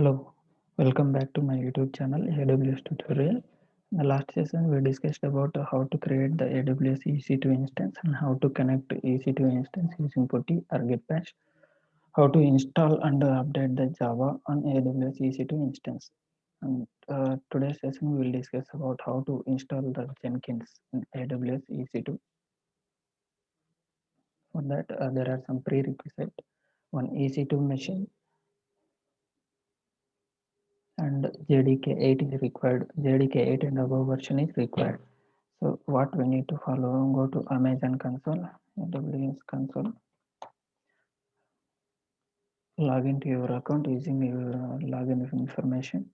Hello, welcome back to my YouTube channel AWS tutorial. In the last session we discussed about how to create the AWS EC2 instance and how to connect EC2 instance using PuTTY or Git bash, how to install and update the Java on AWS EC2 instance. And today's session we will discuss about how to install the Jenkins in AWS EC2. For that there are some prerequisites. One EC2 machine and JDK8 is required. JDK8 and above version is required. So what we need to follow, go to Amazon console, AWS console, log into your account using your login information.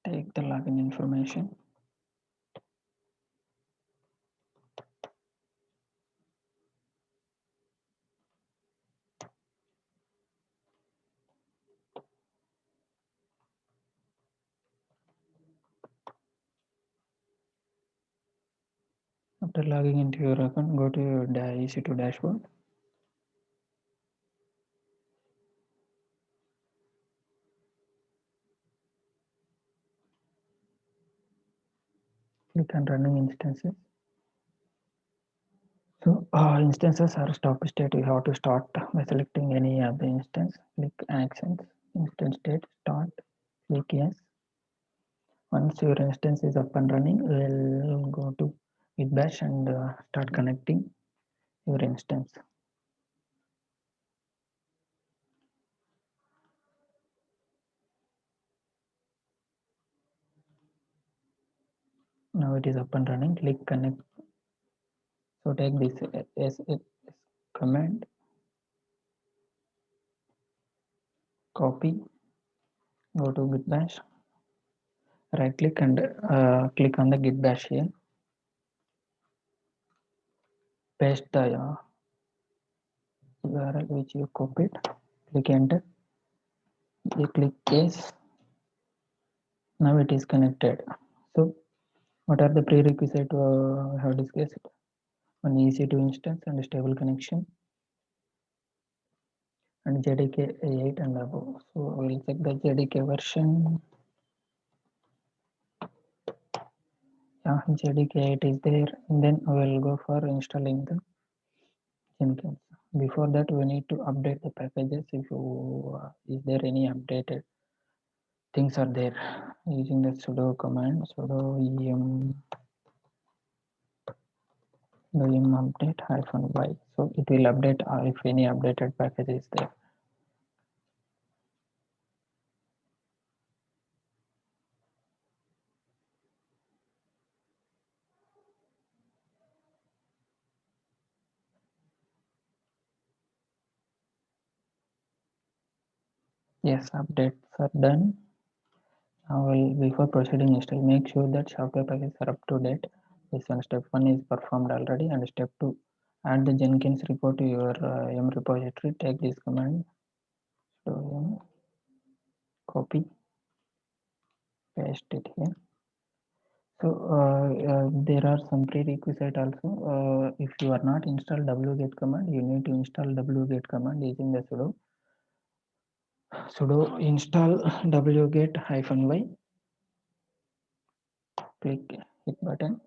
Take the login information. After logging into your account, go to your EC2 dashboard. Click on running instances. So instances are stop state. You have to start by selecting any of the instance. Click actions, instance state, start. Click yes. Once your instance is up and running, we'll go to Git bash and start connecting your instance. Now it is up and running. Click connect. So take this as command, copy, go to Git bash, right click and click on the Git bash here. Paste the URL which you copied. Click enter. You click yes. Now it is connected. So what are the prerequisites we have discussed? One EC2 instance and stable connection and JDK 8 and above. So we'll check the JDK version. Yeah, JDK 8 is there. And then we'll go for installing the Jenkins. Before that, we need to update the packages. If you is there any updated things are there using the sudo command, sudo em update -y. So it will update if any updated package is there. Yes, updates are done. Now before proceeding install, make sure that software packages are up to date. This one, step 1 is performed already, and step 2, add the Jenkins repo to your M repository. Take this command, so copy, paste it here. So there are some prerequisites also. If you are not installed wget command, you need to install wget command using the sudo install wget -y. Click hit button.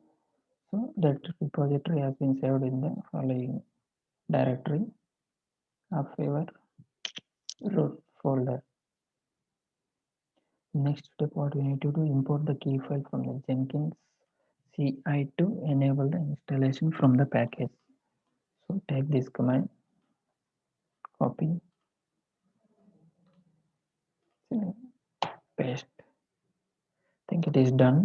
So that repository has been saved in the following directory of your root folder. Next step, what we need to do, import the key file from the Jenkins CI to enable the installation from the package. So take this command, copy, paste. I think it is done.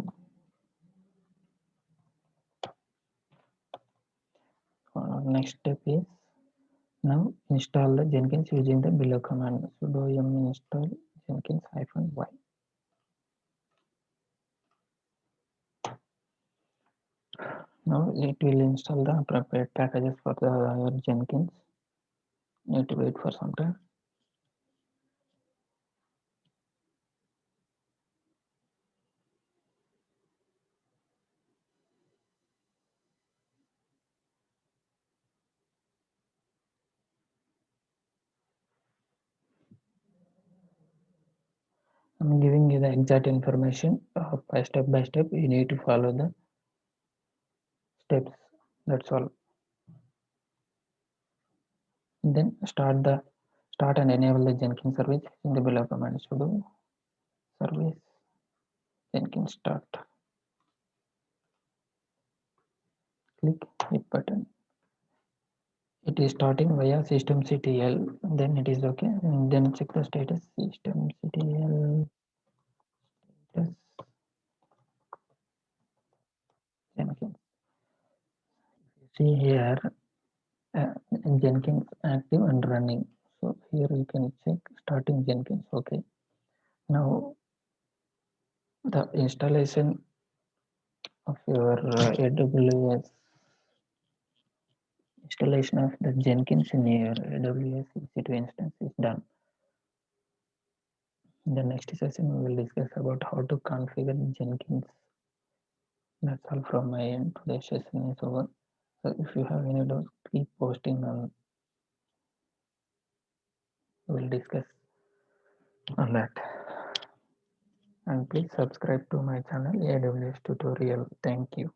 Next step is now install the Jenkins using the below command, sudo yum install Jenkins -y. Now it will install the appropriate packages for the Jenkins. Need to wait for some time. I'm giving you the exact information by step. You need to follow the steps. That's all. Then start and enable the Jenkins service in the below command sudo service Jenkins start. Click hit button. It is starting via systemctl. Then it is okay. And then check the status systemctl status Jenkins. See here Jenkins active and running. So here you can check starting Jenkins. Okay. Now the installation of your AWS installation of the Jenkins in your AWS EC2 instance is done. In the next session, we will discuss about how to configure Jenkins. That's all from my end. Today's session is over. So if you have any doubts, keep posting on. We'll discuss on that. And please subscribe to my channel AWS tutorial. Thank you.